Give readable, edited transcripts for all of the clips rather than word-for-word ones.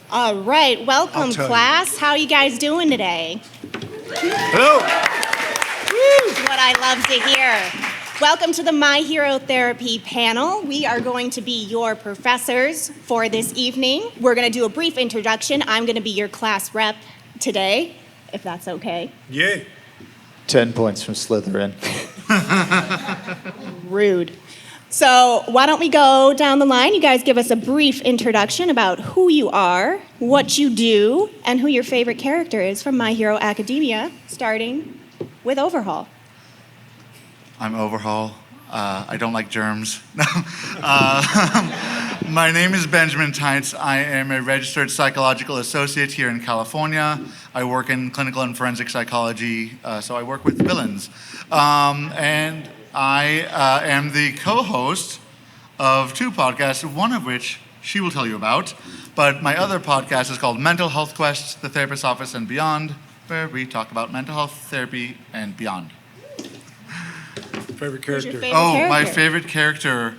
All right, welcome class. How are you guys doing today? Hello. This is what I love to hear. Welcome to the My Hero Therapy panel. We are going to be your professors for this evening. We're going to do a brief introduction. I'm going to be your class rep today, if that's okay. Yeah. 10 points from Slytherin. Rude. So why don't we go down the line? You guys give us a brief introduction about who you are, what you do, and who your favorite character is from My Hero Academia, starting with Overhaul. I'm Overhaul. I don't like germs. My name is Benjamin Taitz. I am a registered psychological associate here in California. I work in clinical and forensic psychology, so I work with villains. And I am the co-host of two podcasts, one of which she will tell you about. But my other podcast is called Mental Health Quest, The Therapist's Office and Beyond, where we talk about mental health, therapy, and beyond. Favorite character? My favorite character.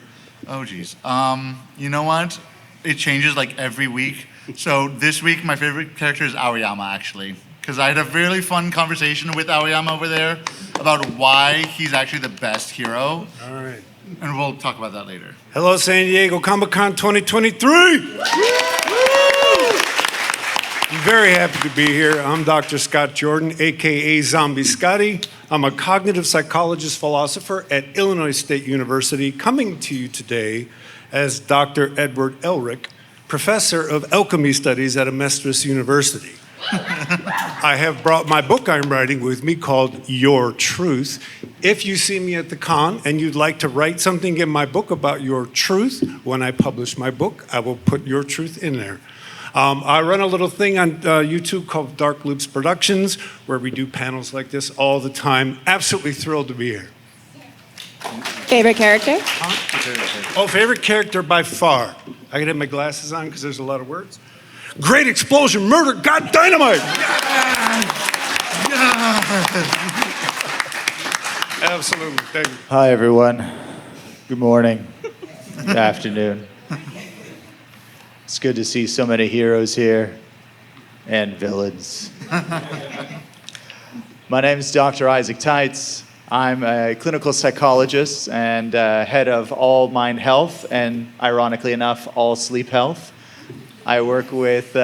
Oh, geez. You know what? It changes like every week. So this week, my favorite character is Aoyama, actually. Because I had a really fun conversation with Aoyama over there about why he's actually the best hero. All right. And we'll talk about that later. Hello, San Diego Comic-Con 2023. I'm very happy to be here. I'm Dr. Scott Jordan, a.k.a. Zombie Scotty. I'm a cognitive psychologist philosopher at Illinois State University, coming to you today as Dr. Edward Elric, professor of alchemy studies at Amestris University. I have brought my book I'm writing with me called Your Truth. If you see me at the con and you'd like to write something in my book about your truth, when I publish my book, I will put your truth in there. I run a little thing on YouTube called Dark Loops Productions, where we do panels like this all the time. Absolutely thrilled to be here. Favorite character? Favorite character by far. I gotta have my glasses on because there's a lot of words. Great explosion, murder, God dynamite! Absolutely, thank you. Hi, everyone. Good morning. Good afternoon. It's good to see so many heroes here and villains. My name is Dr. Isaac Taitz. I'm a clinical psychologist and head of All Mind Health and, ironically enough, All Sleep Health. I work with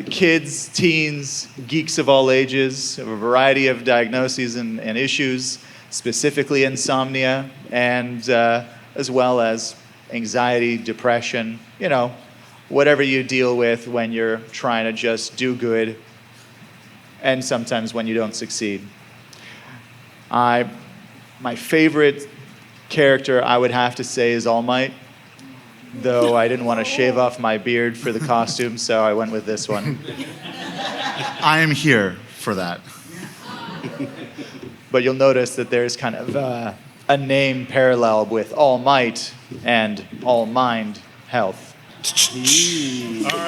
kids, teens, geeks of all ages, a variety of diagnoses and issues, specifically insomnia, and as well as anxiety, depression, whatever you deal with when you're trying to just do good, and sometimes when you don't succeed. My favorite character, I would have to say, is All Might. Though I didn't want to shave off my beard for the costume, so I went with this one. I am here for that. But you'll notice that there's kind of a name parallel with All Might and All Mind Health. All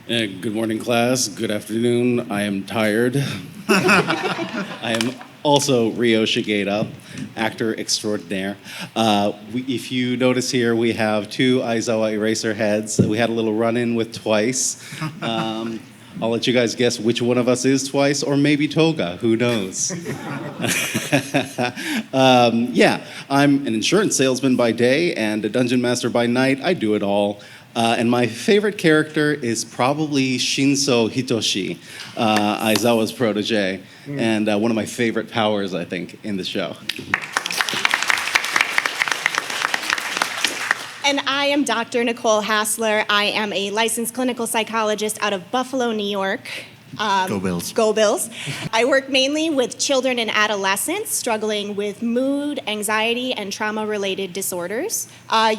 right. Good morning, class. Good afternoon. I am tired. I am also Rio Shigeta, actor extraordinaire. If you notice here, we have two Aizawa eraser heads that we had a little run-in with twice. I'll let you guys guess which one of us is twice, or maybe Toga, who knows? I'm an insurance salesman by day and a dungeon master by night. I do it all. And my favorite character is probably Shinso Hitoshi, Aizawa's protege, and one of my favorite powers, I think, in the show. And I am Dr. Nicole Hassler. I am a licensed clinical psychologist out of Buffalo, New York. Go Bills. Go Bills. I work mainly with children and adolescents struggling with mood, anxiety, and trauma-related disorders,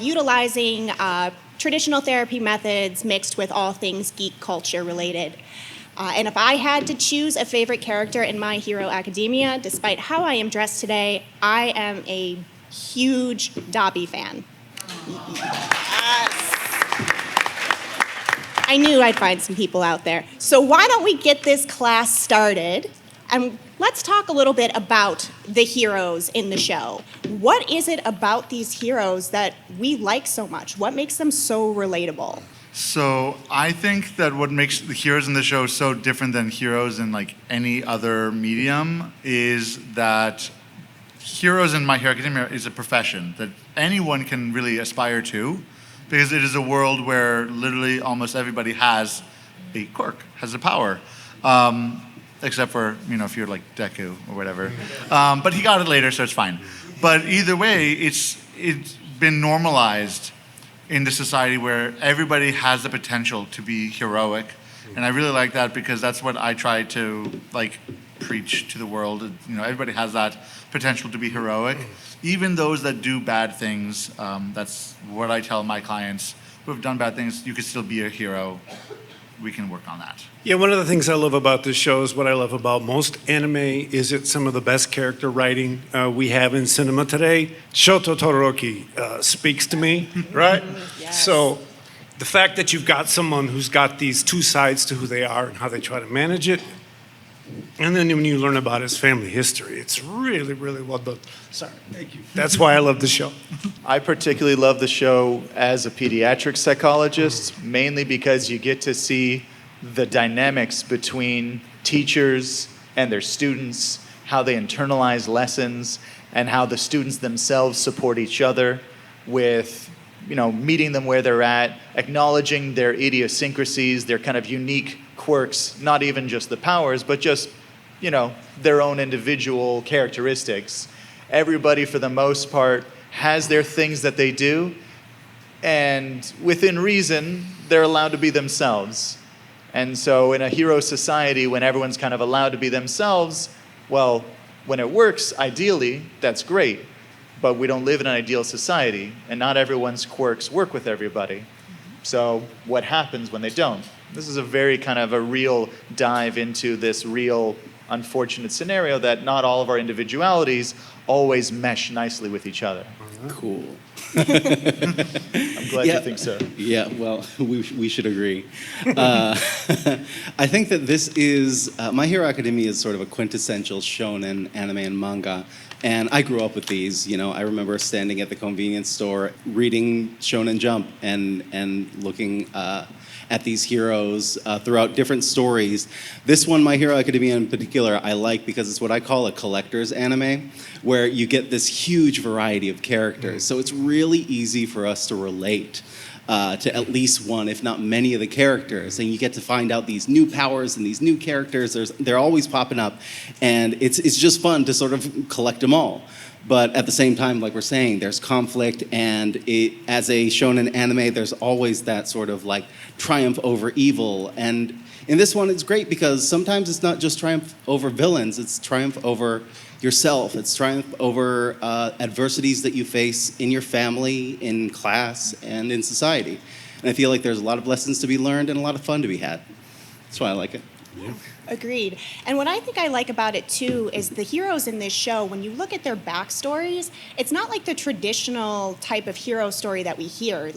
utilizing traditional therapy methods mixed with all things geek culture related. And if I had to choose a favorite character in My Hero Academia, despite how I am dressed today, I am a huge Dobby fan. Yes. I knew I'd find some people out there. So why don't we get this class started? I'm let's talk a little bit about the heroes in the show. What is it about these heroes that we like so much? What makes them so relatable? So I think that what makes the heroes in the show so different than heroes in like any other medium is that heroes in My Hero Academia is a profession that anyone can really aspire to, because it is a world where literally almost everybody has a quirk, has a power. Except for, if you're like Deku or whatever. But he got it later, so it's fine. But either way, it's been normalized in the society where everybody has the potential to be heroic. And I really like that because that's what I try to preach to the world. Everybody has that potential to be heroic. Even those that do bad things, that's what I tell my clients who have done bad things, you can still be a hero. We can work on that. Yeah, one of the things I love about this show is what I love about most anime is it's some of the best character writing we have in cinema today. Shoto Todoroki speaks to me, right? Yes. So the fact that you've got someone who's got these two sides to who they are and how they try to manage it, and then when you learn about his family history, it's really, really well done. Sorry, thank you. That's why I love the show. I particularly love the show as a pediatric psychologist, mainly because you get to see the dynamics between teachers and their students, how they internalize lessons, and how the students themselves support each other with, meeting them where they're at, acknowledging their idiosyncrasies, their kind of unique quirks, not even just the powers, but just, their own individual characteristics. Everybody, for the most part, has their things that they do, and within reason, they're allowed to be themselves. And so in a hero society, when everyone's kind of allowed to be themselves, well, when it works, ideally, that's great. But we don't live in an ideal society, and not everyone's quirks work with everybody. So what happens when they don't? This is a very kind of a real dive into this real unfortunate scenario that not all of our individualities always mesh nicely with each other. Cool. I'm glad you think so. Yeah, well, we should agree. I think that this is, My Hero Academia is sort of a quintessential shonen anime and manga. And I grew up with these. I remember standing at the convenience store reading Shonen Jump and looking at these heroes throughout different stories. This one, My Hero Academia in particular, I like because it's what I call a collector's anime, where you get this huge variety of characters. So it's really easy for us to relate to at least one, if not many of the characters. And you get to find out these new powers and these new characters. They're always popping up. And it's just fun to sort of collect them all. But at the same time, like we're saying, there's conflict, and as a shonen anime, there's always that sort of triumph over evil. And in this one, it's great because sometimes it's not just triumph over villains, it's triumph over yourself. It's triumph over adversities that you face in your family, in class, and in society. And I feel like there's a lot of lessons to be learned and a lot of fun to be had. That's why I like it. Yeah. Agreed. And what I think I like about it too is the heroes in this show, when you look at their backstories, it's not like the traditional type of hero story that we hear.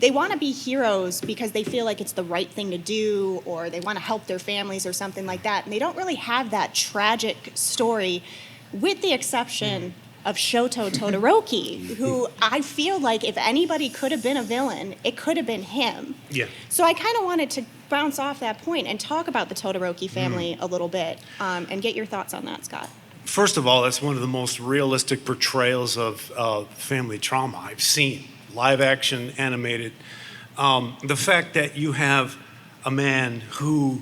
They want to be heroes because they feel like it's the right thing to do, or they want to help their families or something like that. And they don't really have that tragic story, with the exception of Shoto Todoroki, who I feel like if anybody could have been a villain, it could have been him. Yeah. So I kind of wanted to bounce off that point and talk about the Todoroki family a little bit, and get your thoughts on that, Scott. First of all, that's one of the most realistic portrayals of family trauma I've seen, live action, animated. The fact that you have a man who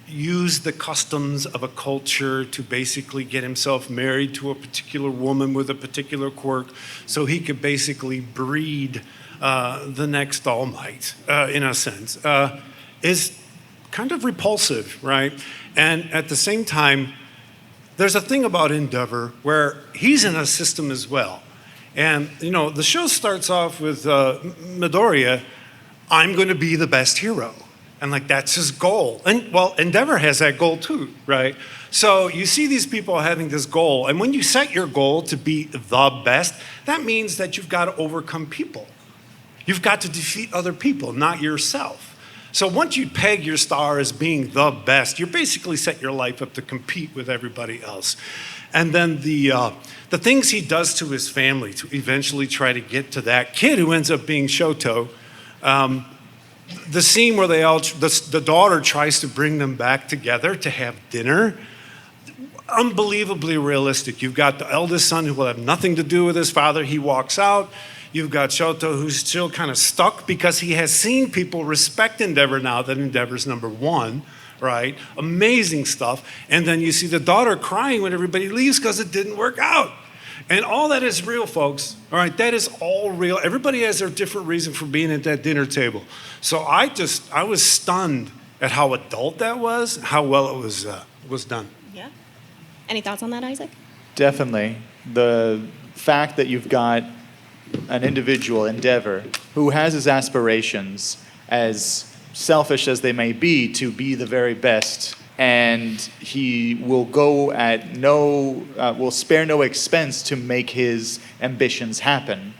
used the customs of a culture to basically get himself married to a particular woman with a particular quirk so he could basically breed the next All Might, in a sense, is kind of repulsive, right? And at the same time, there's a thing about Endeavor where he's in a system as well. And, the show starts off with Midoriya, I'm going to be the best hero. And that's his goal. And Endeavor has that goal too, right? So you see these people having this goal. And when you set your goal to be the best, that means that you've got to overcome people. You've got to defeat other people, not yourself. So once you peg your star as being the best, you basically set your life up to compete with everybody else. And then the things he does to his family to eventually try to get to that kid who ends up being Shoto. The scene where the daughter tries to bring them back together to have dinner, unbelievably realistic. You've got the eldest son who will have nothing to do with his father. He walks out. You've got Shoto who's still kind of stuck because he has seen people respect Endeavor now that Endeavor's number one, right? Amazing stuff. And then you see the daughter crying when everybody leaves because it didn't work out. And all that is real, folks. All right, that is all real. Everybody has their different reason for being at that dinner table. So I was stunned at how adult that was, how well it was done. Yeah. Any thoughts on that, Isaac? Definitely. The fact that you've got an individual, Endeavor, who has his aspirations, as selfish as they may be, to be the very best, and he will go at will spare no expense to make his ambitions happen.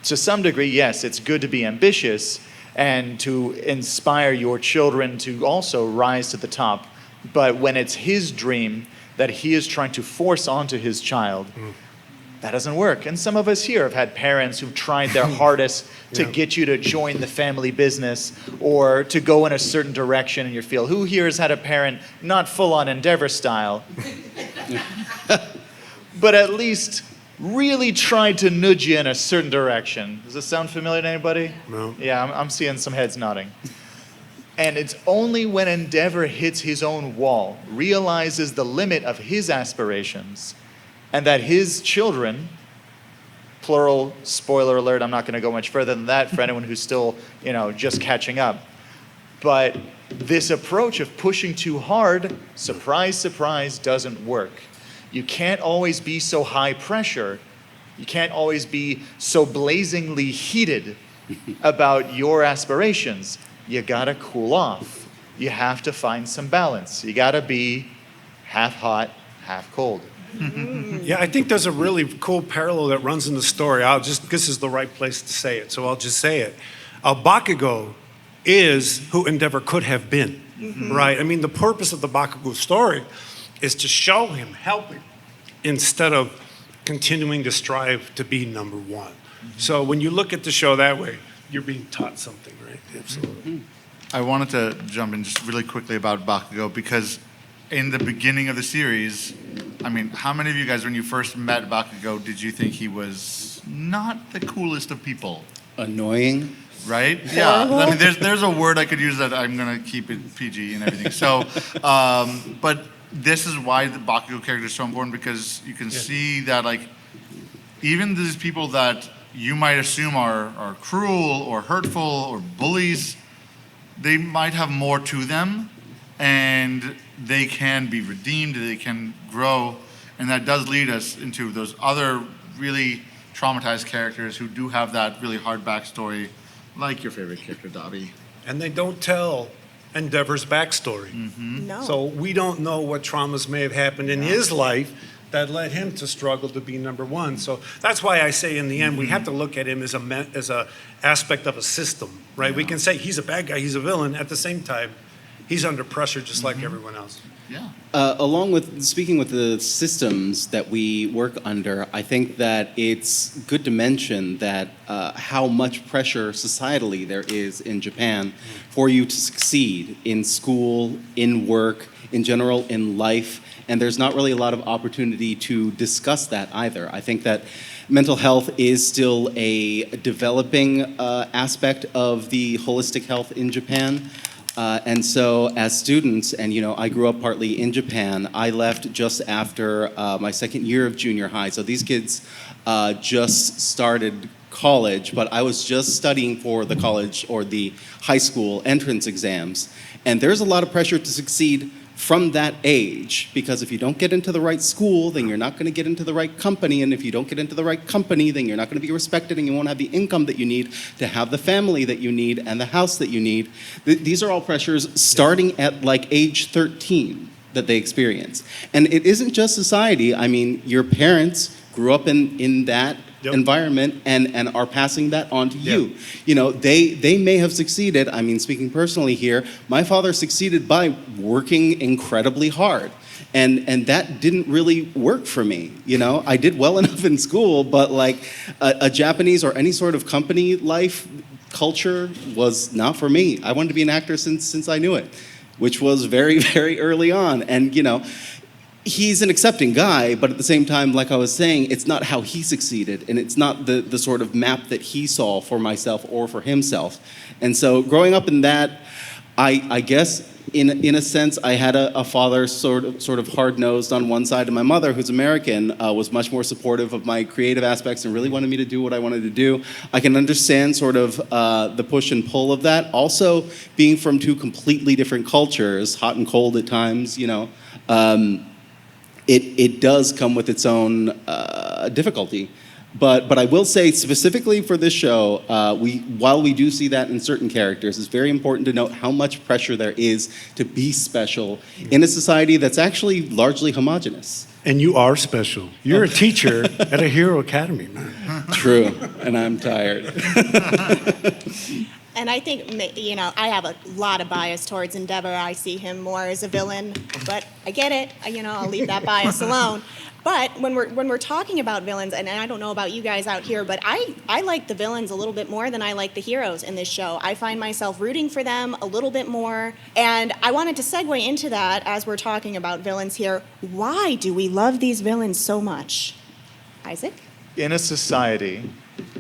To some degree, yes, it's good to be ambitious and to inspire your children to also rise to the top. But when it's his dream that he is trying to force onto his child, that doesn't work. And some of us here have had parents who've tried their hardest to get you to join the family business or to go in a certain direction in your field. Who here has had a parent, not full-on Endeavor style, but at least really tried to nudge you in a certain direction? Does this sound familiar to anybody? No. Yeah, I'm seeing some heads nodding. And it's only when Endeavor hits his own wall, realizes the limit of his aspirations, and that his children, plural, spoiler alert, I'm not going to go much further than that for anyone who's still, just catching up. But this approach of pushing too hard, surprise, surprise, doesn't work. You can't always be so high pressure. You can't always be so blazingly heated about your aspirations. You got to cool off. You have to find some balance. You got to be half hot, half cold. Yeah, I think there's a really cool parallel that runs in the story. This is the right place to say it, so I'll just say it. Bakugo is who Endeavor could have been, right? I mean, the purpose of the Bakugo story is to show him, help him, instead of continuing to strive to be number one. So when you look at the show that way, you're being taught something, right? Absolutely. I wanted to jump in just really quickly about Bakugo because in the beginning of the series, I mean, how many of you guys, when you first met Bakugo, did you think he was not the coolest of people? Annoying. Right? Yeah. I mean, there's a word I could use that I'm going to keep it PG and everything. So, but this is why the Bakugo character is so important because you can see that, like, even these people that you might assume are cruel or hurtful or bullies, they might have more to them and they can be redeemed, they can grow, and that does lead us into those other really traumatized characters who do have that really hard backstory, like your favorite character, Dabi. And they don't tell Endeavor's backstory. No. So we don't know what traumas may have happened in his life that led him to struggle to be number one. So that's why I say in the end, we have to look at him as a aspect of a system, right? We can say he's a bad guy, he's a villain. At the same time, he's under pressure just like everyone else. Yeah. Along with speaking with the systems that we work under, I think that it's good to mention that how much pressure societally there is in Japan for you to succeed in school, in work, in general, in life. And there's not really a lot of opportunity to discuss that either. I think that mental health is still a developing aspect of the holistic health in Japan. And so as students, and I grew up partly in Japan, I left just after my second year of junior high. So these kids just started college, but I was just studying for the college or the high school entrance exams. And there's a lot of pressure to succeed from that age, because if you don't get into the right school, then you're not going to get into the right company, and if you don't get into the right company, then you're not going to be respected, and you won't have the income that you need to have the family that you need and the house that you need. These are all pressures starting at like age 13 that they experience. And it isn't just society. I mean, your parents grew up in that environment and are passing that on to you. You know, they may have succeeded. I mean, speaking personally here, my father succeeded by working incredibly hard. And that didn't really work for me. You know, I did well enough in school, but like a Japanese or any sort of company life culture was not for me. I wanted to be an actor since I knew it, which was very, very early on. And, you know, he's an accepting guy, but at the same time, like I was saying, it's not how he succeeded, and it's not the sort of map that he saw for myself or for himself. And so growing up in that, I guess in a sense, I had a father sort of hard-nosed on one side, and my mother, who's American, was much more supportive of my creative aspects and really wanted me to do what I wanted to do. I can understand sort of the push and pull of that. Also, being from two completely different cultures, hot and cold at times, you know, it does come with its own difficulty. But I will say specifically for this show, while we do see that in certain characters, it's very important to note how much pressure there is to be special in a society that's actually largely homogenous. And you are special. You're a teacher at a hero academy, man. True, and I'm tired. And I think, you know, I have a lot of bias towards Endeavor. I see him more as a villain, but I get it. You know, I'll leave that bias alone. But when we're talking about villains, and I don't know about you guys out here, but I like the villains a little bit more than I like the heroes in this show. I find myself rooting for them a little bit more. And I wanted to segue into that as we're talking about villains here. Why do we love these villains so much? Isaac? In a society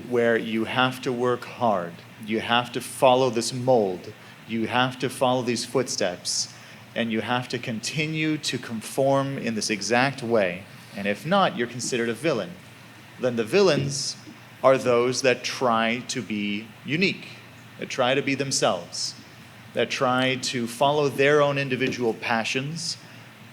where you have to work hard, you have to follow this mold, you have to follow these footsteps, and you have to continue to conform in this exact way, and if not, you're considered a villain. Then the villains are those that try to be unique, that try to be themselves, that try to follow their own individual passions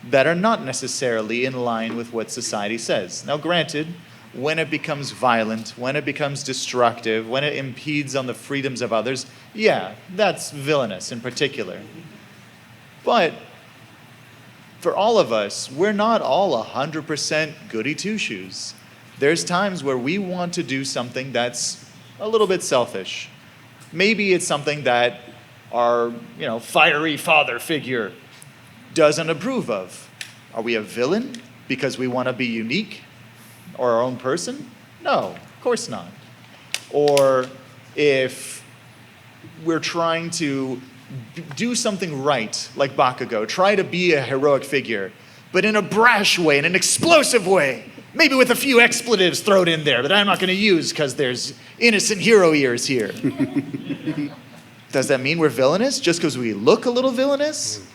that are not necessarily in line with what society says. Now, granted, when it becomes violent, when it becomes destructive, when it impedes on the freedoms of others, yeah, that's villainous in particular. But for all of us, we're not all 100% goody two-shoes. There's times where we want to do something that's a little bit selfish. Maybe it's something that our, fiery father figure doesn't approve of. Are we a villain because we want to be unique or our own person? No, of course not. Or if we're trying to do something right, like Bakugo, try to be a heroic figure, but in a brash way, in an explosive way, maybe with a few expletives thrown in there that I'm not going to use because there's innocent hero ears here. Does that mean we're villainous just because we look a little villainous?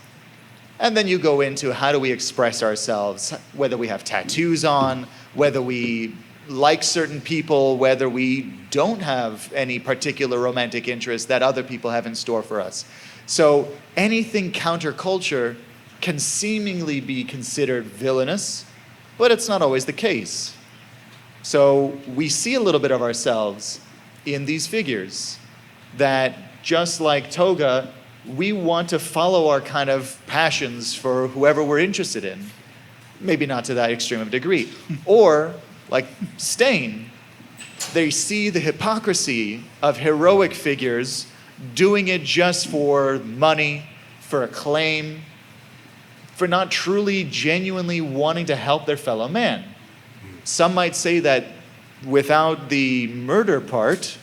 And then you go into how do we express ourselves, whether we have tattoos on, whether we like certain people, whether we don't have any particular romantic interest that other people have in store for us. So anything counterculture can seemingly be considered villainous, but it's not always the case. So we see a little bit of ourselves in these figures that, just like Toga, we want to follow our kind of passions for whoever we're interested in. Maybe not to that extreme of a degree. Or, like Stain, they see the hypocrisy of heroic figures doing it just for money, for acclaim, for not truly, genuinely wanting to help their fellow man. Some might say that without the murder part,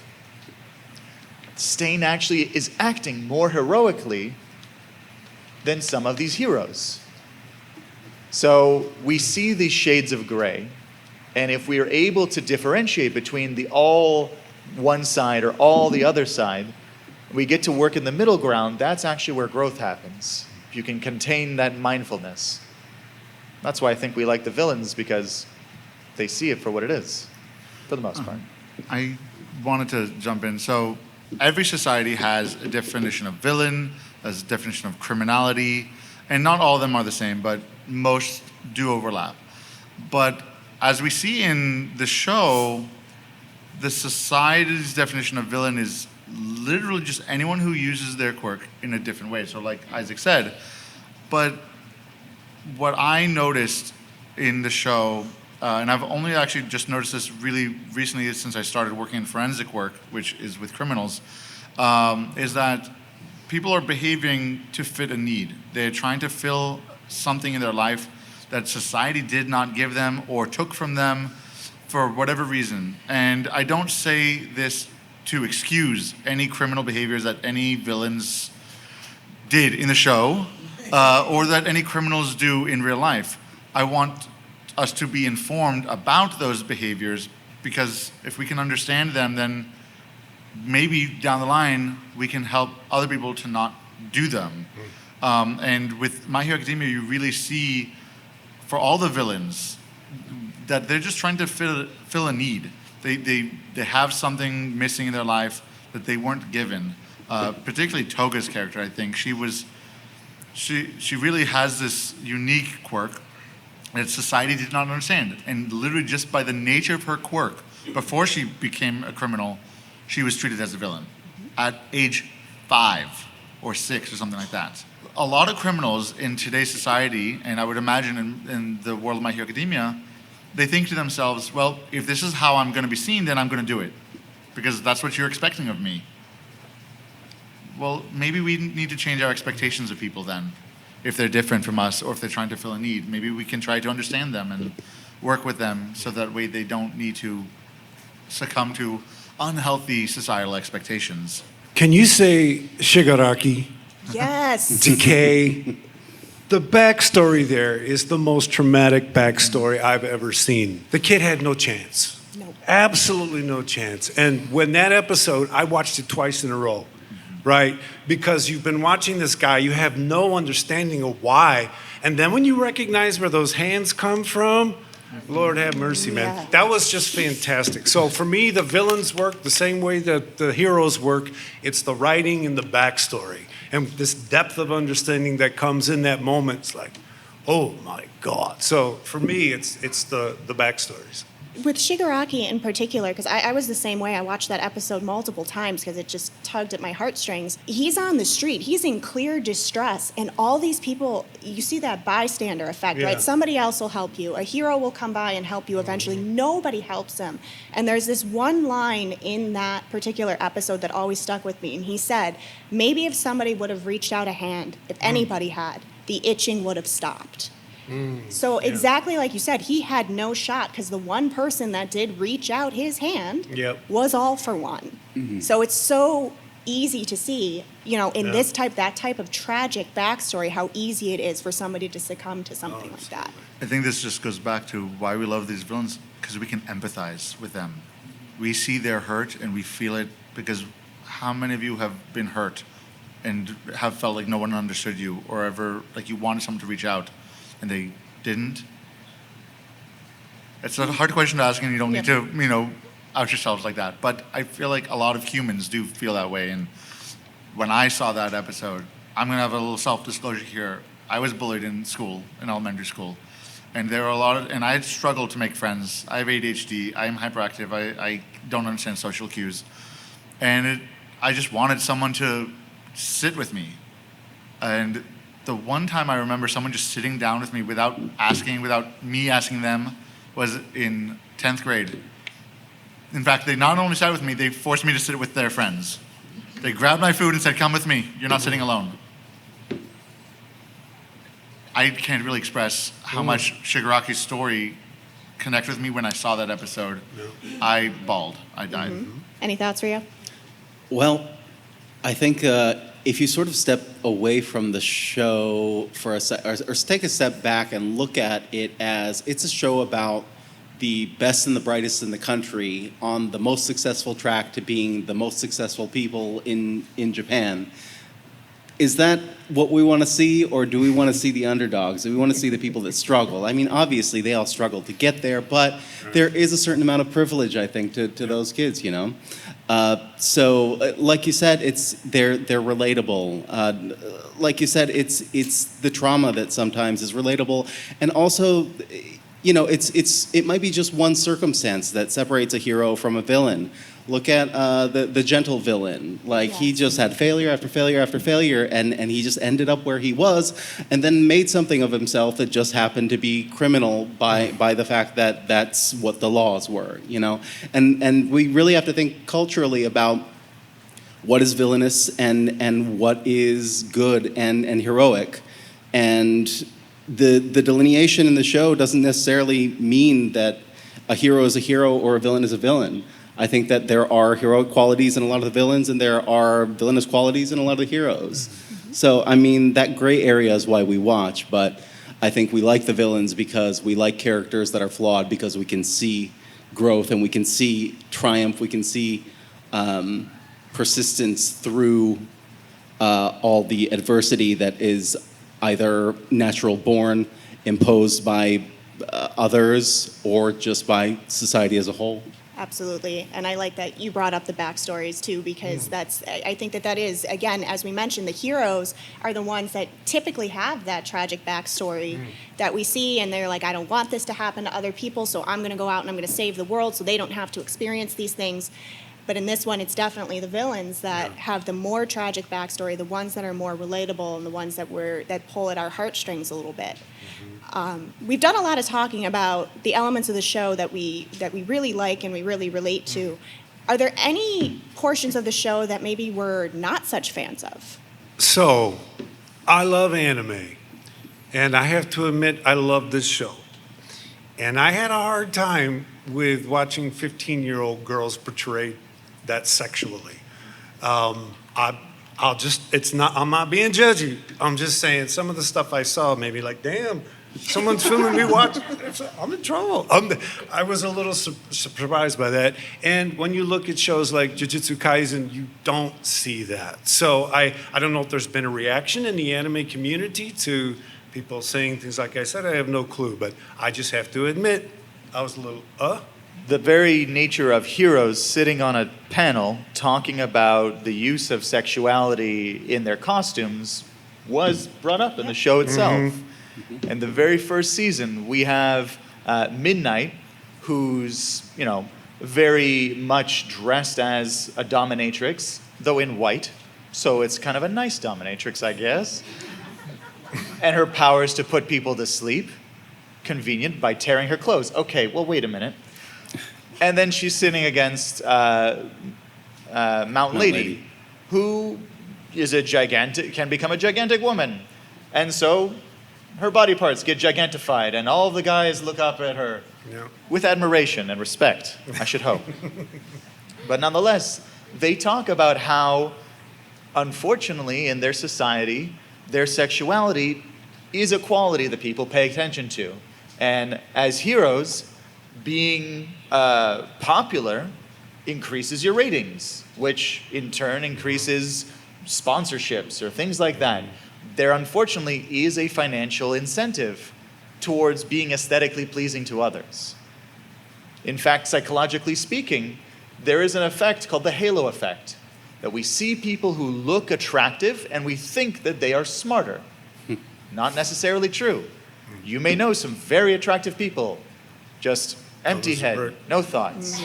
Stain actually is acting more heroically than some of these heroes. So we see these shades of gray, and if we are able to differentiate between the all one side or all the other side, we get to work in the middle ground, that's actually where growth happens. If you can contain that mindfulness. That's why I think we like the villains, because they see it for what it is, for the most part. I wanted to jump in. So every society has a definition of villain, has a definition of criminality, and not all of them are the same, but most do overlap. But as we see in the show, the society's definition of villain is literally just anyone who uses their quirk in a different way. So like Isaac said, but what I noticed in the show and I've only actually just noticed this really recently since I started working in forensic work, which is with criminals, is that people are behaving to fit a need. They're trying to fill something in their life that society did not give them or took from them for whatever reason. And I don't say this to excuse any criminal behaviors that any villains did in the show, or that any criminals do in real life. I want us to be informed about those behaviors, because if we can understand them, then maybe down the line we can help other people to not do them. And with My Hero Academia, you really see, for all the villains, that they're just trying to fill a need. They have something missing in their life that they weren't given. Particularly Toga's character, I think she really has this unique quirk that society did not understand. And literally just by the nature of her quirk, before she became a criminal, she was treated as a villain at age 5 or 6 or something like that. A lot of criminals in today's society, and I would imagine in the world of My Hero Academia, they think to themselves, well, if this is how I'm going to be seen, then I'm going to do it, because that's what you're expecting of me. Well, maybe we need to change our expectations of people then, if they're different from us or if they're trying to fill a need. Maybe we can try to understand them and work with them so that way they don't need to succumb to unhealthy societal expectations. Can you say Shigaraki, Yes. decay? The backstory there is the most traumatic backstory I've ever seen. The kid had no chance. No. Absolutely no chance. And when that episode, I watched it twice in a row, right? Because you've been watching this guy, you have no understanding of why. And then when you recognize where those hands come from, Lord have mercy, man. Yeah. That was just fantastic. So for me, the villains work the same way that the heroes work. It's the writing and the backstory. And this depth of understanding that comes in that moment, it's like, oh my God. So for me, it's the backstories. With Shigaraki in particular, because I was the same way. I watched that episode multiple times because it just tugged at my heartstrings. He's on the street. He's in clear distress. And all these people, you see that bystander effect, Yeah. right? Somebody else will help you. A hero will come by and help you eventually. Nobody helps him. And there's this one line in that particular episode that always stuck with me. And he said, maybe if somebody would have reached out a hand, if anybody had, the itching would have stopped. So exactly like you said, he had no shot because the one person that did reach out his hand Yep. was all for one. So it's so easy to see, in Yeah. that type of tragic backstory, how easy it is for somebody to succumb to something like that. I think this just goes back to why we love these villains, because we can empathize with them. We see their hurt and we feel it, because how many of you have been hurt and have felt like no one understood you, or ever like you wanted someone to reach out and they didn't? It's a hard question to ask, and you don't need to, out yourselves like that. But I feel like a lot of humans do feel that way. And when I saw that episode, I'm going to have a little self-disclosure here. I was bullied in school, in elementary school. And there were and I struggled to make friends. I have ADHD. I'm hyperactive. I don't understand social cues. And I just wanted someone to sit with me. And the one time I remember someone just sitting down with me without me asking them, was in 10th grade. In fact, they not only sat with me, they forced me to sit with their friends. They grabbed my food and said, come with me, you're not sitting alone. I can't really express how much Shigaraki's story connected with me when I saw that episode. I bawled, I died. Any thoughts, Rio? Well, I think if you sort of step away from the show for a or take a step back and look at it as it's a show about the best and the brightest in the country on the most successful track to being the most successful people in Japan. Is that what we want to see, or do we want to see the underdogs? Do we want to see the people that struggle? I mean, obviously, they all struggle to get there, but there is a certain amount of privilege, I think, to those kids, So, like you said, they're relatable. Like you said, it's the trauma that sometimes is relatable, and also, it might be just one circumstance that separates a hero from a villain. Look at the gentle villain. Like, he just had failure after failure after failure, and he just ended up where he was, and then made something of himself that just happened to be criminal by the fact that that's what the laws were, you know? And we really have to think culturally about what is villainous and what is good and heroic. And the delineation in the show doesn't necessarily mean that a hero is a hero or a villain is a villain. I think that there are heroic qualities in a lot of the villains, and there are villainous qualities in a lot of the heroes. So, I mean, that gray area is why we watch, but I think we like the villains because we like characters that are flawed, because we can see growth and we can see triumph, we can see persistence through all the adversity that is either natural born, imposed by others, or just by society as a whole. Absolutely, and I like that you brought up the backstories too, because I think that is, again, as we mentioned, the heroes are the ones that typically have that tragic backstory that we see, and they're like, I don't want this to happen to other people, so I'm going to go out and I'm going to save the world so they don't have to experience these things. But in this one, it's definitely the villains that have the more tragic backstory, the ones that are more relatable, and the ones that pull at our heartstrings a little bit. We've done a lot of talking about the elements of the show that we really like and we really relate to. Are there any portions of the show that maybe we're not such fans of? So, I love anime, and I have to admit I love this show. And I had a hard time with watching 15-year-old girls portray that sexually. I'm not being judgy. I'm just saying some of the stuff I saw made me like, damn, someone's filming me watching. I'm in trouble. I was a little surprised by that. And when you look at shows like Jujutsu Kaisen, you don't see that. So I don't know if there's been a reaction in the anime community to people saying things like I said. I have no clue, but I just have to admit I was a little, The very nature of heroes sitting on a panel talking about the use of sexuality in their costumes was brought up in the show itself. In the very first season, we have Midnight, who's, very much dressed as a dominatrix, though in white. So it's kind of a nice dominatrix, I guess. And her power is to put people to sleep. Convenient, by tearing her clothes. Okay, well, wait a minute. And then she's sitting against Mountain Lady, who is can become a gigantic woman. And so her body parts get gigantified, and all of the guys look up at her with admiration and respect, I should hope. But nonetheless, they talk about how, unfortunately, in their society, their sexuality is a quality that people pay attention to. And as heroes, being popular increases your ratings, which in turn increases sponsorships or things like that. There unfortunately is a financial incentive towards being aesthetically pleasing to others. In fact, psychologically speaking, there is an effect called the halo effect, that we see people who look attractive and we think that they are smarter. Not necessarily true. You may know some very attractive people, just empty head, no thoughts.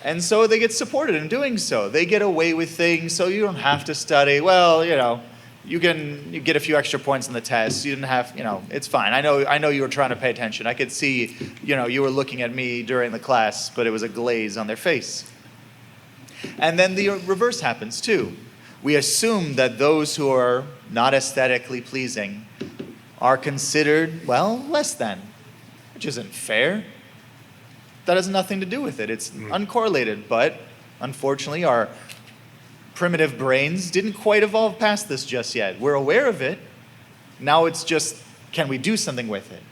And so they get supported in doing so. They get away with things, so you don't have to study. Well, you get a few extra points on the test. You didn't have, it's fine. I know you were trying to pay attention. I could see, you were looking at me during the class, but it was a glaze on their face. And then the reverse happens too. We assume that those who are not aesthetically pleasing are considered, less than, which isn't fair. That has nothing to do with it. It's uncorrelated, but unfortunately our primitive brains didn't quite evolve past this just yet. We're aware of it. Now it's just, can we do something with it?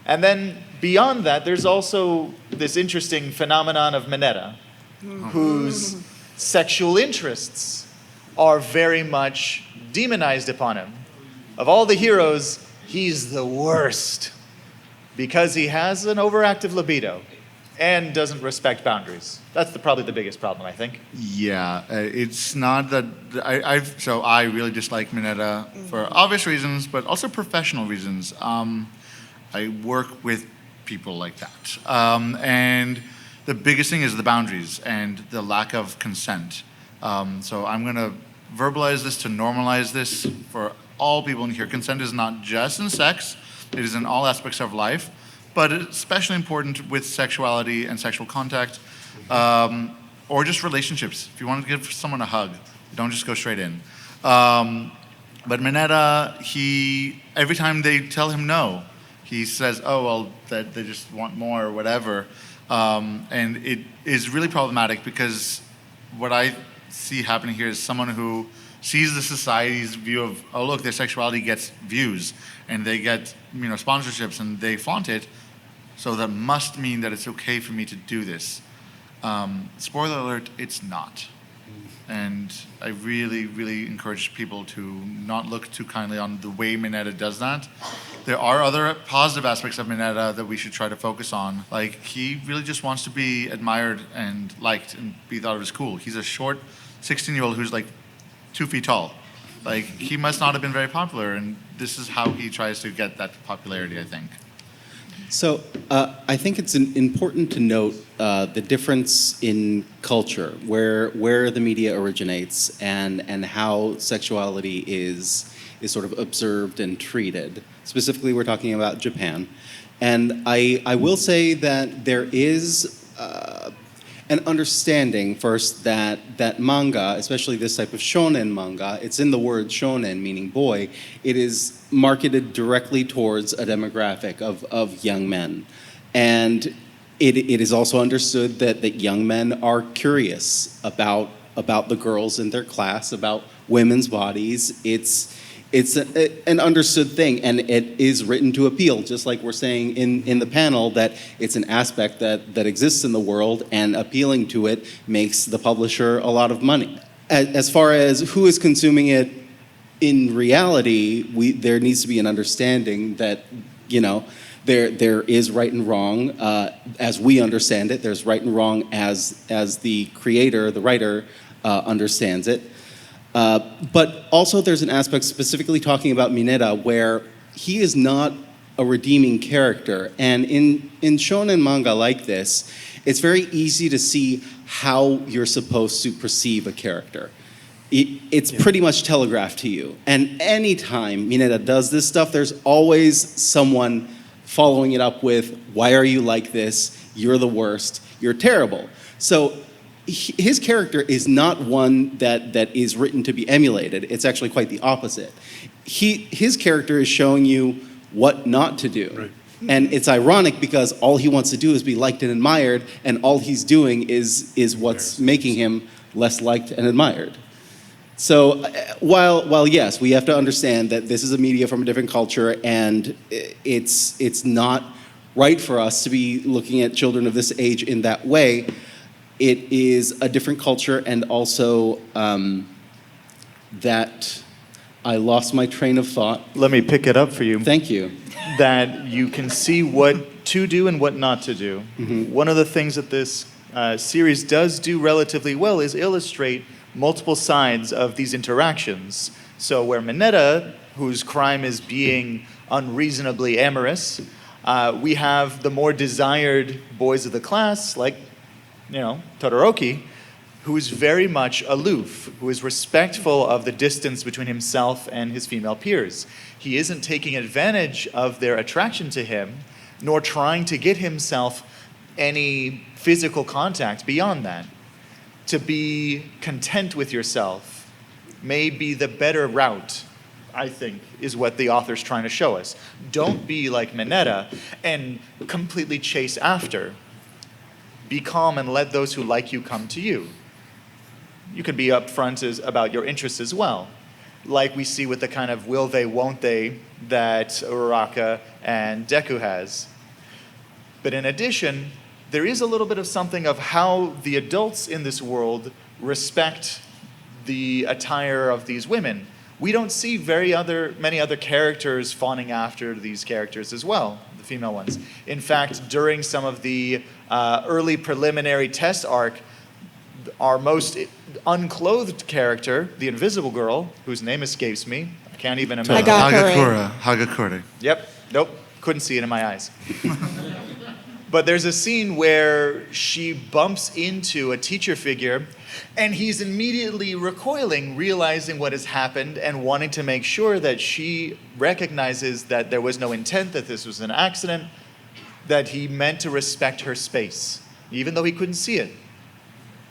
And then beyond that, there's also this interesting phenomenon of Mineta, whose sexual interests are very much demonized upon him. Of all the heroes, he's the worst, because he has an overactive libido and doesn't respect boundaries. That's probably the biggest problem, I think. Yeah, it's not that I really dislike Mineta for obvious reasons, but also professional reasons. I work with people like that, and the biggest thing is the boundaries and the lack of consent. So I'm going to verbalize this to normalize this for all people in here. Consent is not just in sex, it is in all aspects of life, but it's especially important with sexuality and sexual contact, or just relationships. If you want to give someone a hug, don't just go straight in. But Mineta, every time they tell him no, he says, oh, well, that they just want more or whatever. And it is really problematic because what I see happening here is someone who sees the society's view of, oh, look, their sexuality gets views and they get, sponsorships and they flaunt it. So that must mean that it's okay for me to do this. Spoiler alert, it's not. And I really, really encourage people to not look too kindly on the way Mineta does that. There are other positive aspects of Mineta that we should try to focus on. Like, he really just wants to be admired and liked and be thought of as cool. He's a short 16-year-old who's like 2 feet tall. Like, he must not have been very popular, and this is how he tries to get that popularity, I think. So I think it's important to note the difference in culture, where the media originates, and how sexuality is sort of observed and treated. Specifically, we're talking about Japan. And I will say that there is an understanding first that manga, especially this type of shonen manga, it's in the word shonen, meaning boy, it is marketed directly towards a demographic of young men. And it is also understood that young men are curious about the girls in their class, about women's bodies. It's an understood thing, and it is written to appeal, just like we're saying in the panel, that it's an aspect that exists in the world, and appealing to it makes the publisher a lot of money. As far as who is consuming it in reality, there needs to be an understanding that, there is right and wrong as we understand it. There's right and wrong as the creator, the writer, understands it. But also there's an aspect specifically talking about Mineta where he is not a redeeming character. And in shonen manga like this, it's very easy to see how you're supposed to perceive a character. It's pretty much telegraphed to you. And anytime Mineta does this stuff, there's always someone following it up with, why are you like this? You're the worst. You're terrible. So his character is not one that is written to be emulated. It's actually quite the opposite. His character is showing you what not to do. Right. And it's ironic because all he wants to do is be liked and admired, and all he's doing is what's making him less liked and admired. So while yes, we have to understand that this is a media from a different culture, and it's not right for us to be looking at children of this age in that way, it is a different culture, and also that I lost my train of thought. Let me pick it up for you. Thank you. That you can see what to do and what not to do. Mm-hmm. One of the things that this series does do relatively well is illustrate multiple sides of these interactions. So where Mineta, whose crime is being unreasonably amorous, we have the more desired boys of the class, like, Todoroki, who is very much aloof, who is respectful of the distance between himself and his female peers. He isn't taking advantage of their attraction to him, nor trying to get himself any physical contact beyond that. To be content with yourself may be the better route, I think, is what the author's trying to show us. Don't be like Mineta and completely chase after. Be calm and let those who like you come to you. You can be upfront about your interests as well, like we see with the kind of will they, won't they that Uraraka and Deku has. But in addition, there is a little bit of something of how the adults in this world respect the attire of these women. We don't see many other characters fawning after these characters as well, the female ones. In fact, during some of the early preliminary test arc, our most unclothed character, the invisible girl, whose name escapes me, I can't even imagine. Hagakure. Yep, nope, couldn't see it in my eyes. But there's a scene where she bumps into a teacher figure and he's immediately recoiling, realizing what has happened and wanting to make sure that she recognizes that there was no intent, that this was an accident, that he meant to respect her space, even though he couldn't see it,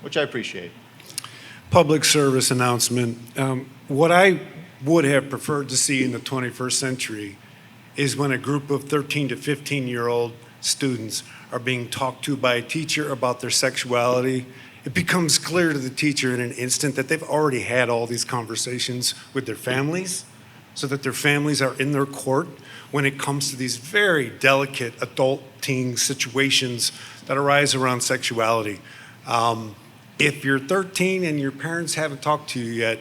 which I appreciate. Public service announcement. What I would have preferred to see in the 21st century is when a group of 13 to 15-year-old students are being talked to by a teacher about their sexuality. It becomes clear to the teacher in an instant that they've already had all these conversations with their families, so that their families are in their court when it comes to these very delicate adulting situations that arise around sexuality. If you're 13 and your parents haven't talked to you yet,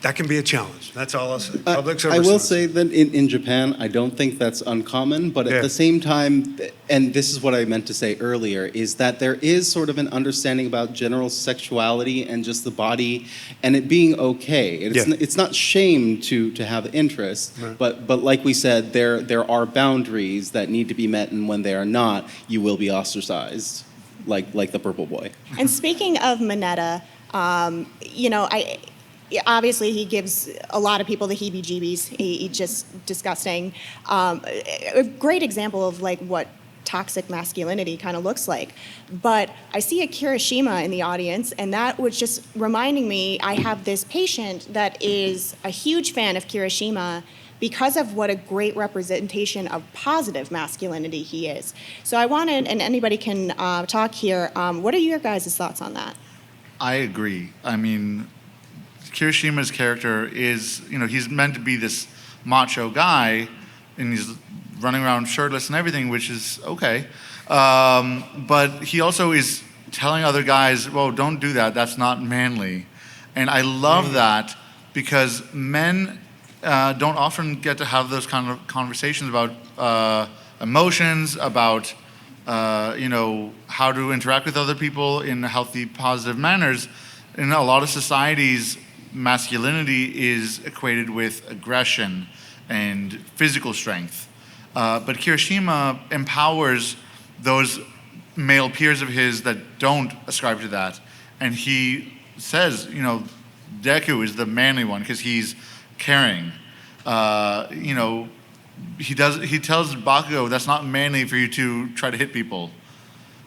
that can be a challenge. That's all I'll say. Public service I will announcement. say that in Japan, I don't think that's uncommon, but at Yeah. the same time, and this is what I meant to say earlier, is that there is sort of an understanding about general sexuality and just the body and it being okay. It's not shame to have interest, Right. but like we said, there are boundaries that need to be met, and when they are not, you will be ostracized, like the purple boy. And speaking of Mineta, obviously he gives a lot of people the heebie-jeebies. He's just disgusting. A great example of like what toxic masculinity kind of looks like. But I see a Kirishima in the audience, and that was just reminding me, I have this patient that is a huge fan of Kirishima because of what a great representation of positive masculinity he is. So I wanted, and anybody can talk here, what are your guys' thoughts on that? I agree. I mean, Kirishima's character is, he's meant to be this macho guy, and he's running around shirtless and everything, which is okay. But he also is telling other guys, well, don't do that. That's not manly. And I love that because men don't often get to have those kind of conversations about emotions, about, how to interact with other people in healthy, positive manners. In a lot of societies, masculinity is equated with aggression and physical strength. But Kirishima empowers those male peers of his that don't ascribe to that. And he says, Deku is the manly one because he's caring. He tells Bakugo that's not manly for you to try to hit people.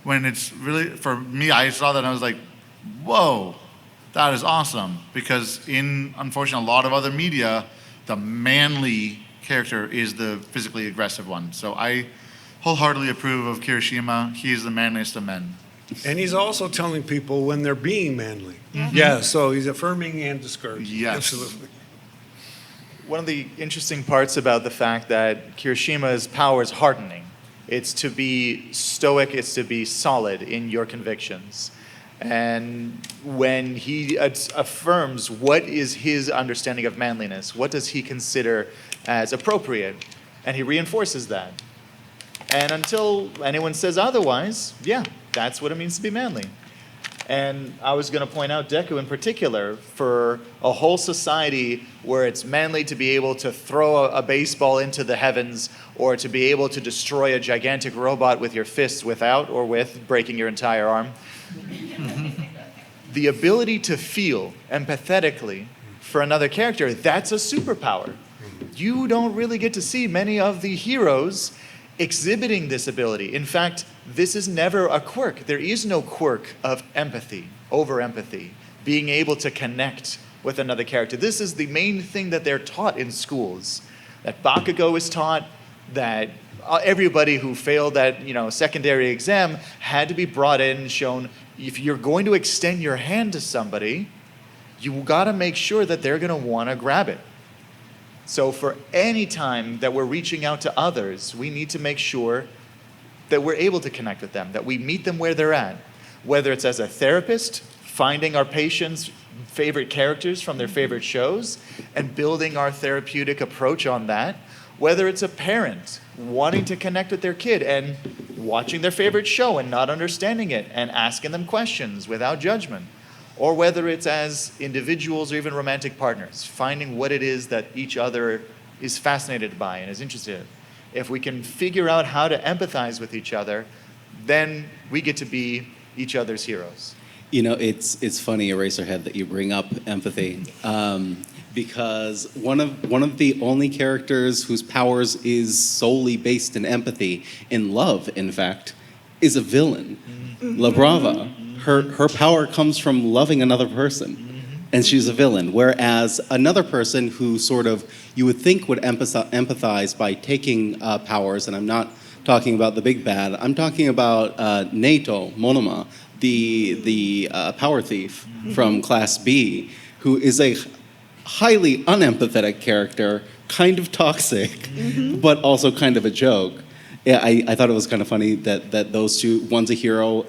When it's really, for me, I saw that and I was like, whoa. That is awesome, because unfortunately, a lot of other media, the manly character is the physically aggressive one. So I wholeheartedly approve of Kirishima. He is the manliest of men. And he's also telling people when they're being manly. Yeah, so he's affirming and discouraging. Yes. Absolutely. One of the interesting parts about the fact that Kirishima's power is hardening. It's to be stoic, it's to be solid in your convictions. And when he affirms what is his understanding of manliness, what does he consider as appropriate, and he reinforces that. And until anyone says otherwise, yeah, that's what it means to be manly. And I was going to point out Deku in particular, for a whole society where it's manly to be able to throw a baseball into the heavens or to be able to destroy a gigantic robot with your fists without or with breaking your entire arm. The ability to feel empathetically for another character, that's a superpower. You don't really get to see many of the heroes exhibiting this ability. In fact, this is never a quirk. There is no quirk of empathy, over empathy, being able to connect with another character. This is the main thing that they're taught in schools. That Bakugo is taught, that everybody who failed that secondary exam had to be brought in and shown, if you're going to extend your hand to somebody, you got to make sure that they're going to want to grab it. So for any time that we're reaching out to others, we need to make sure that we're able to connect with them, that we meet them where they're at. Whether it's as a therapist, finding our patients' favorite characters from their favorite shows and building our therapeutic approach on that. Whether it's a parent wanting to connect with their kid and watching their favorite show and not understanding it and asking them questions without judgment. Or whether it's as individuals or even romantic partners, finding what it is that each other is fascinated by and is interested in. if we can figure out how to empathize with each other, then we get to be each other's heroes. You know, it's funny, Eraserhead, that you bring up empathy, because one of the only characters whose powers is solely based in empathy, in love, in fact, is a villain. La Brava. Her power comes from loving another person, and she's a villain. Whereas another person who sort of you would think would empathize by taking powers, and I'm not talking about the big bad. I'm talking about Nato Monoma, the power thief from Class B, who is a highly unempathetic character, kind of toxic, but also kind of a joke. Yeah, I thought it was kind of funny that those two, one's a hero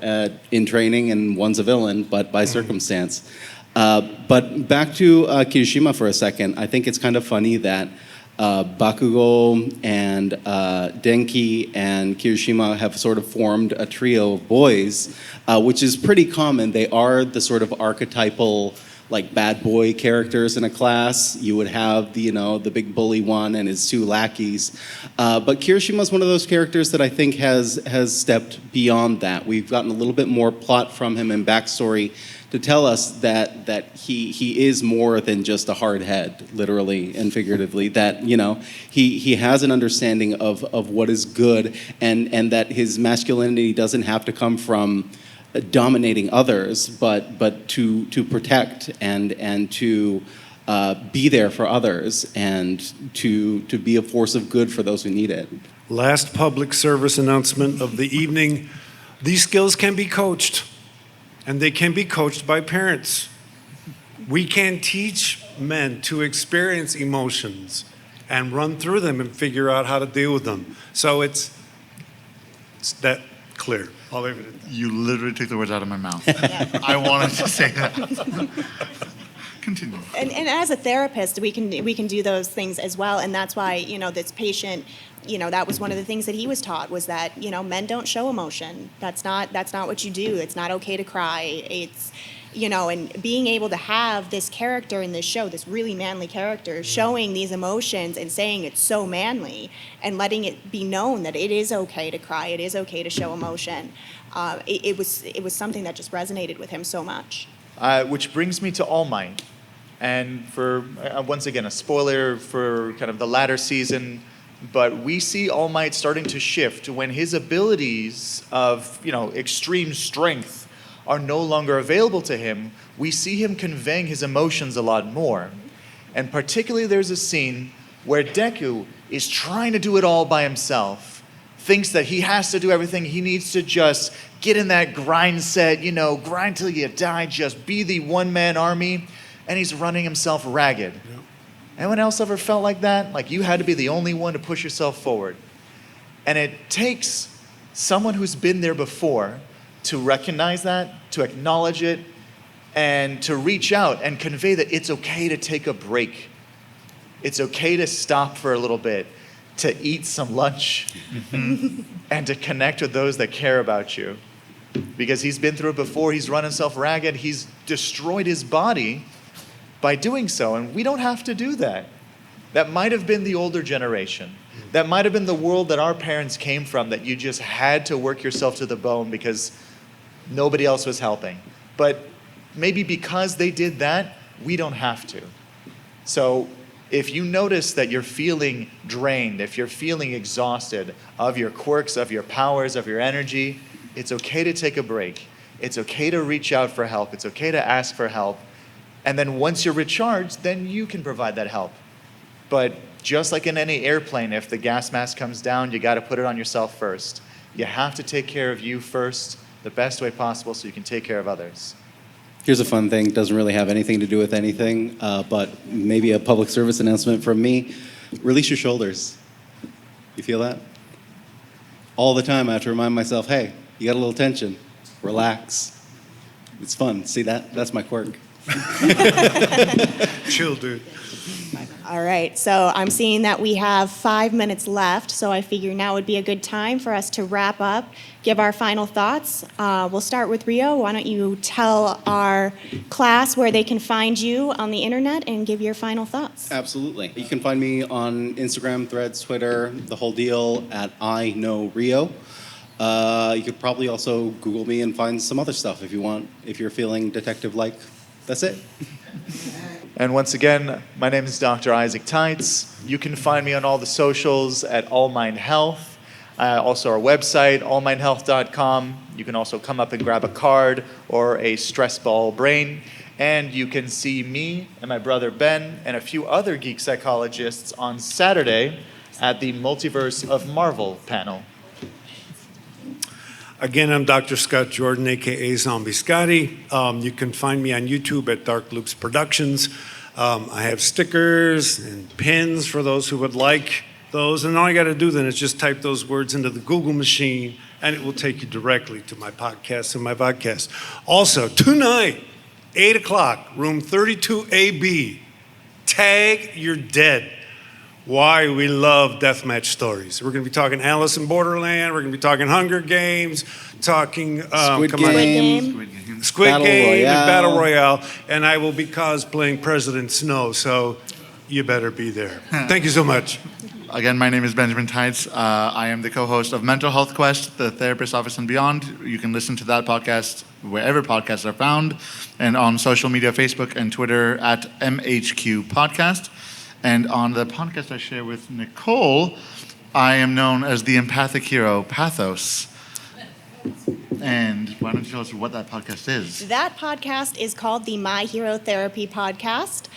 in training and one's a villain, but by circumstance. But back to Kirishima for a second, I think it's kind of funny that Bakugo and Denki and Kirishima have sort of formed a trio of boys, which is pretty common. They are the sort of archetypal like bad boy characters in a class. You would have the big bully one and his two lackeys. But Kirishima's one of those characters that I think has stepped beyond that. We've gotten a little bit more plot from him and backstory to tell us that he is more than just a hard head, literally and figuratively, that he has an understanding of what is good, and that his masculinity doesn't have to come from dominating others, but to protect and to be there for others, and to be a force of good for those who need it. Last public service announcement of the evening. These skills can be coached, and they can be coached by parents. We can teach men to experience emotions and run through them and figure out how to deal with them. So it's that clear. I'll leave it at that. You literally took the words out of my mouth. I wanted to say that. Continue. And as a therapist, we can do those things as well, and that's why this patient, that was one of the things that he was taught, was that men don't show emotion. That's not what you do. It's not okay to cry. It's and being able to have this character in this show, this really manly character, showing these emotions and saying it's so manly, and letting it be known that it is okay to cry, it is okay to show emotion. It was something that just resonated with him so much. Which brings me to All Might. And for, once again, a spoiler for kind of the latter season, but we see All Might starting to shift when his abilities of, extreme strength are no longer available to him. We see him conveying his emotions a lot more. And particularly there's a scene where Deku is trying to do it all by himself, thinks that he has to do everything, he needs to just get in that grind set, grind till you die, just be the one-man army, and he's running himself ragged. Yep. Anyone else ever felt like that? Like you had to be the only one to push yourself forward. And it takes someone who's been there before to recognize that, to acknowledge it, and to reach out and convey that it's okay to take a break. It's okay to stop for a little bit, to eat some lunch, and to connect with those that care about you. Because he's been through it before, he's run himself ragged, he's destroyed his body by doing so, and we don't have to do that. That might have been the older generation. That might have been the world that our parents came from, that you just had to work yourself to the bone because nobody else was helping. But maybe because they did that, we don't have to. So if you notice that you're feeling drained, if you're feeling exhausted of your quirks, of your powers, of your energy, it's okay to take a break. It's okay to reach out for help. It's okay to ask for help. And then once you're recharged, then you can provide that help. But just like in any airplane, if the gas mask comes down, you got to put it on yourself first. You have to take care of you first, the best way possible, so you can take care of others. Here's a fun thing. Doesn't really have anything to do with anything, but maybe a public service announcement from me. Release your shoulders. You feel that? All the time I have to remind myself, hey, you got a little tension. Relax. It's fun. See that? That's my quirk. Chill, dude. All right, so I'm seeing that we have 5 minutes left, so I figure now would be a good time for us to wrap up, give our final thoughts. We'll start with Rio. Why don't you tell our class where they can find you on the internet and give your final thoughts? Absolutely. You can find me on Instagram, Threads, Twitter, the whole deal at I Know Rio. You could probably also Google me and find some other stuff if you want, if you're feeling detective-like. That's it. And once again, my name is Dr. Isaac Taitz. You can find me on all the socials at All Mind Health. Also our website, allmindhealth.com. You can also come up and grab a card or a stress ball brain. And you can see me and my brother Ben and a few other geek psychologists on Saturday at the Multiverse of Marvel panel. Again, I'm Dr. Scott Jordan, a.k.a. Zombie Scotty. You can find me on YouTube at Dark Loops Productions. I have stickers and pins for those who would like those. And all you got to do then is just type those words into the Google machine, and it will take you directly to my podcast and my vodcast. Also, tonight, 8 o'clock, room 32AB, Tag You're Dead. Why we love deathmatch stories. We're going to be talking Alice in Borderland. We're going to be talking Hunger Games, talking Squid come on, Game. Squid Battle Game Royale. and Battle Royale. And I will be cosplaying President Snow, so you better be there. Thank you so much. Again, my name is Benjamin Taitz. I am the co-host of Mental Health Quest, the Therapist Office and Beyond. You can listen to that podcast wherever podcasts are found, and on social media, Facebook and Twitter at MHQ Podcast. And on the podcast I share with Nicole, I am known as the empathic hero, Pathos. And why don't you tell us what that podcast is? That podcast is called the My Hero Therapy Podcast.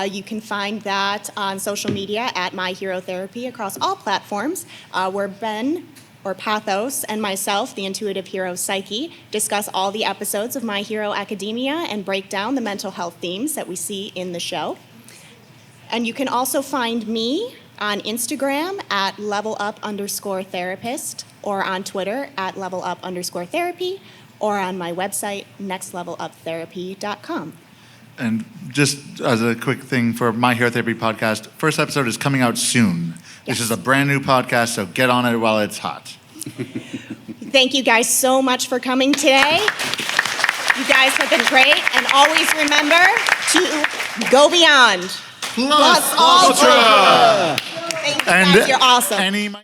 You can find that on social media at My Hero Therapy across all platforms, where Ben, or Pathos, and myself, the intuitive hero Psyche, discuss all the episodes of My Hero Academia and break down the mental health themes that we see in the show. And you can also find me on Instagram at levelup_therapist, or on Twitter at levelup_therapy, or on my website, nextleveluptherapy.com. And just as a quick thing for My Hero Therapy Podcast, first episode is coming out soon. This is a brand new podcast, so get on it while it's hot. Thank you guys so much for coming today. You guys have been great, and always remember to go beyond. Plus ultra. Thank you guys, you're awesome.